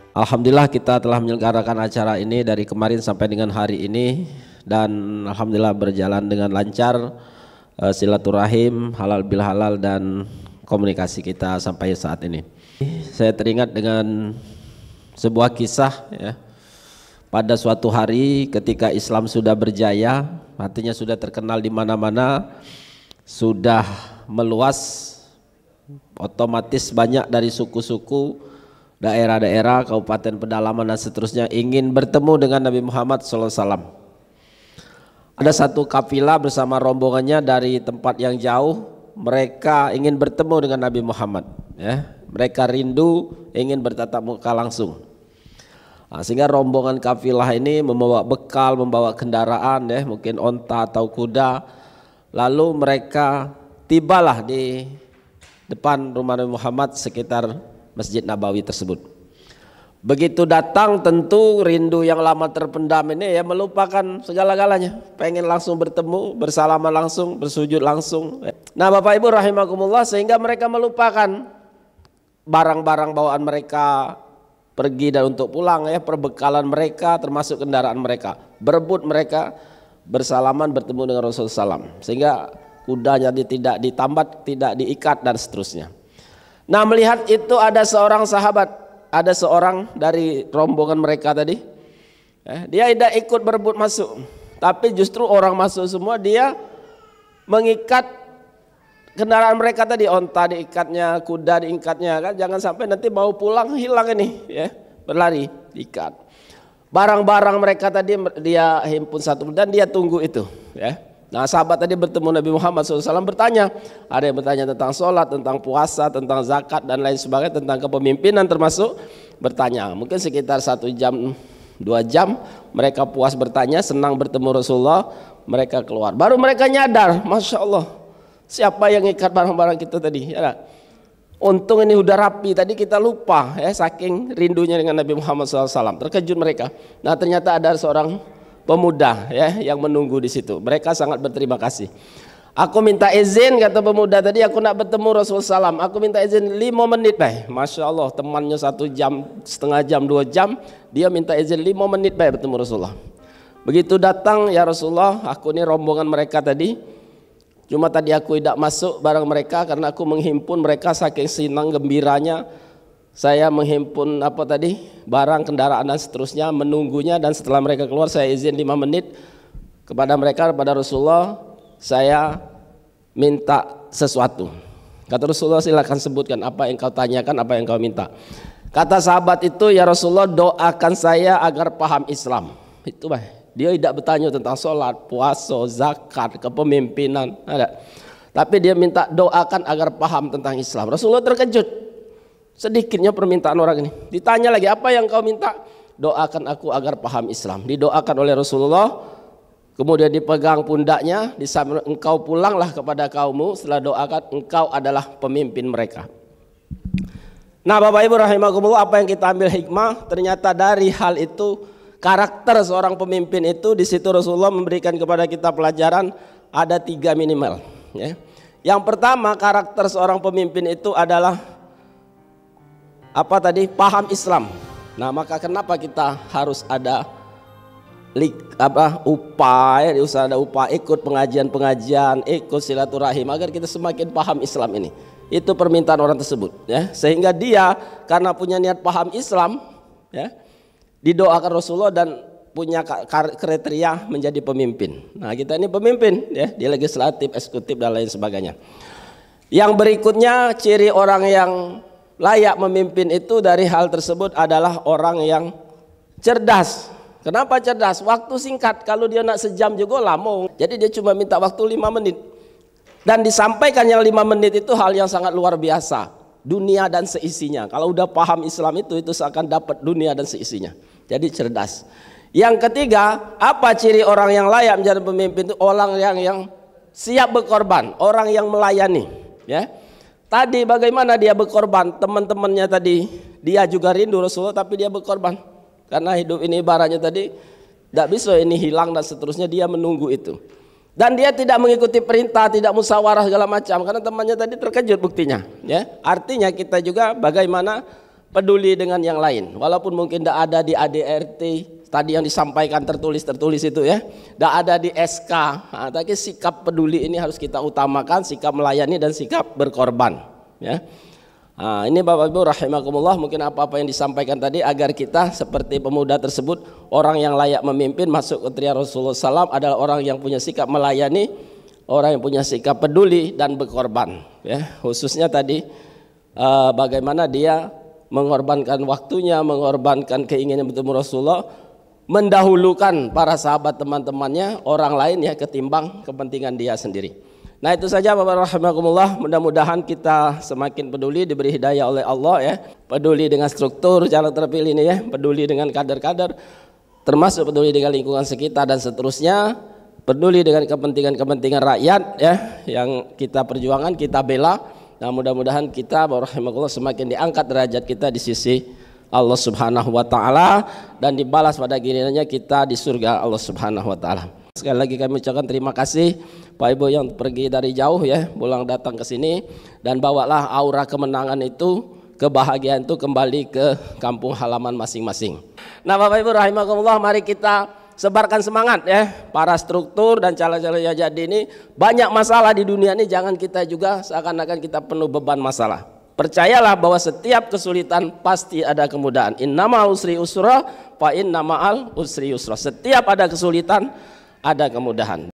Alhamdulillah kita telah menyelenggarakan acara ini dari kemarin sampai dengan hari ini, dan alhamdulillah berjalan dengan lancar, silaturahim, halal bil halal, dan komunikasi kita sampai saat ini. Saya teringat dengan sebuah kisah ya. Pada suatu hari ketika Islam sudah berjaya, artinya sudah terkenal di mana-mana, sudah meluas, otomatis banyak dari suku-suku, daerah-daerah, kabupaten pedalaman dan seterusnya ingin bertemu dengan Nabi Muhammad SAW. Ada satu kafilah bersama rombongannya dari tempat yang jauh, mereka ingin bertemu dengan Nabi Muhammad ya. Mereka rindu ingin bertatap muka langsung. Nah, sehingga rombongan kafilah ini membawa bekal, membawa kendaraan ya, mungkin onta atau kuda. Lalu mereka tibalah di depan rumah Nabi Muhammad sekitar Masjid Nabawi tersebut. Begitu datang tentu rindu yang lama terpendam ini ya melupakan segala-galanya, pengen langsung bertemu, bersalaman langsung, bersujud langsung. Nah Bapak Ibu rahimakumullah, sehingga mereka melupakan barang-barang bawaan mereka, pergi dan untuk pulang ya, perbekalan mereka termasuk kendaraan mereka, berebut mereka bersalaman bertemu dengan Rasulullah SAW, sehingga kudanya tidak ditambat, tidak diikat dan seterusnya. Nah melihat itu ada seorang sahabat, ada seorang dari rombongan mereka tadi, dia tidak ikut berebut masuk, tapi justru orang masuk semua, dia mengikat kendaraan mereka tadi, onta diikatnya, kuda diikatnya kan, jangan sampai nanti mau pulang hilang ini ya, berlari, diikat. Barang-barang mereka tadi dia himpun satu dan dia tunggu itu ya. Nah sahabat tadi bertemu Nabi Muhammad SAW bertanya, ada yang bertanya tentang sholat, tentang puasa, tentang zakat dan lain sebagainya, tentang kepemimpinan termasuk bertanya. Mungkin sekitar 1 jam 2 jam mereka puas bertanya, senang bertemu Rasulullah, mereka keluar. Baru mereka nyadar, Masya Allah, siapa yang ikat barang-barang kita tadi ya. Untung ini udah rapi, tadi kita lupa ya, saking rindunya dengan Nabi Muhammad SAW. Terkejut mereka. Nah ternyata ada seorang pemuda ya yang menunggu di situ. Mereka sangat berterima kasih. Aku minta izin, kata pemuda tadi, aku nak bertemu Rasulullah SAW. Aku minta izin 5 menit baik. Masya Allah, temannya 1 jam, setengah jam, 2 jam, dia minta izin 5 menit baik bertemu Rasulullah. Begitu datang, ya Rasulullah, aku ini rombongan mereka tadi, cuma tadi aku tidak masuk bareng mereka karena aku menghimpun mereka, saking senang gembiranya saya menghimpun apa tadi, barang, kendaraan dan seterusnya, menunggunya, dan setelah mereka keluar saya izin 5 menit kepada mereka, kepada Rasulullah, saya minta sesuatu. Kata Rasulullah, silakan sebutkan apa yang kau tanyakan, apa yang kau minta. Kata sahabat itu, ya Rasulullah, doakan saya agar paham Islam. Itu baik. Dia tidak bertanya tentang sholat, puasa, zakat, kepemimpinan, ada. Tapi dia minta doakan agar paham tentang Islam. Rasulullah terkejut. Sedikitnya permintaan orang ini. Ditanya lagi, apa yang kau minta? Doakan aku agar paham Islam. Didoakan oleh Rasulullah, kemudian dipegang pundaknya, disambil, engkau pulanglah kepada kaummu, setelah doakan, engkau adalah pemimpin mereka. Nah Bapak Ibu rahimakumullah, apa yang kita ambil hikmah? Ternyata dari hal itu, karakter seorang pemimpin itu, di situ Rasulullah memberikan kepada kita pelajaran ada 3 minimal ya. Yang pertama, karakter seorang pemimpin itu adalah apa tadi? Paham Islam. Nah maka kenapa kita harus ada upaya, ada upaya ikut pengajian-pengajian, ikut silaturahim agar kita semakin paham Islam ini. Itu permintaan orang tersebut ya, sehingga dia karena punya niat paham Islam ya, didoakan Rasulullah dan punya kriteria menjadi pemimpin. Nah kita ini pemimpin ya, di legislatif, eksekutif dan lain sebagainya. Yang berikutnya, ciri orang yang layak memimpin itu dari hal tersebut adalah orang yang cerdas. Kenapa cerdas? Waktu singkat, kalau dia nak sejam juga lama. Jadi dia cuma minta waktu 5 menit. Dan disampaikan yang 5 menit itu hal yang sangat luar biasa. Dunia dan seisinya. Kalau udah paham Islam itu seakan dapat dunia dan seisinya. Jadi cerdas. Yang ketiga, apa ciri orang yang layak menjadi pemimpin itu? Orang yang siap berkorban, orang yang melayani ya. Tadi bagaimana dia berkorban, teman-temannya tadi dia juga rindu Rasulullah tapi dia berkorban. Karena hidup ini ibaratnya tadi tidak bisa ini hilang dan seterusnya, dia menunggu itu. Dan dia tidak mengikuti perintah, tidak musyawarah segala macam karena temannya tadi terkejut buktinya ya. Artinya kita juga bagaimana peduli dengan yang lain, walaupun mungkin tidak ada di ADRT tadi yang disampaikan tertulis itu ya, tidak ada di SK, tapi sikap peduli ini harus kita utamakan, sikap melayani dan sikap berkorban ya. Ini Bapak Ibu rahimakumullah, mungkin apa-apa yang disampaikan tadi agar kita seperti pemuda tersebut, orang yang layak memimpin masuk kriteria Rasulullah SAW adalah orang yang punya sikap melayani, orang yang punya sikap peduli dan berkorban ya. Khususnya tadi bagaimana dia mengorbankan waktunya, mengorbankan keinginan bertemu Rasulullah, mendahulukan para sahabat teman-temannya, orang lain ya, ketimbang kepentingan dia sendiri. Nah itu saja Bapak rahimakumullah, mudah-mudahan kita semakin peduli, diberi hidayah oleh Allah ya, peduli dengan struktur calon terpilih ini ya, peduli dengan kader-kader, termasuk peduli dengan lingkungan sekitar dan seterusnya, peduli dengan kepentingan-kepentingan rakyat ya, yang kita perjuangkan, kita bela. Nah mudah-mudahan kita rahimakumullah semakin diangkat derajat kita di sisi Allah Subhanahu wa taala dan dibalas pada gilirannya kita di surga Allah Subhanahu wa taala. Sekali lagi kami ucapkan terima kasih Pak Ibu yang pergi dari jauh ya, pulang datang ke sini, dan bawalah aura kemenangan itu, kebahagiaan itu kembali ke kampung halaman masing-masing. Nah Bapak Ibu rahimakumullah, mari kita sebarkan semangat ya, para struktur dan calon-calon yang jadi ini. Banyak masalah di dunia ini, jangan kita juga seakan-akan kita penuh beban masalah. Percayalah bahwa setiap kesulitan pasti ada kemudahan. Innamal usri usra fa inna ma'al usri yusra. Setiap ada kesulitan ada kemudahan.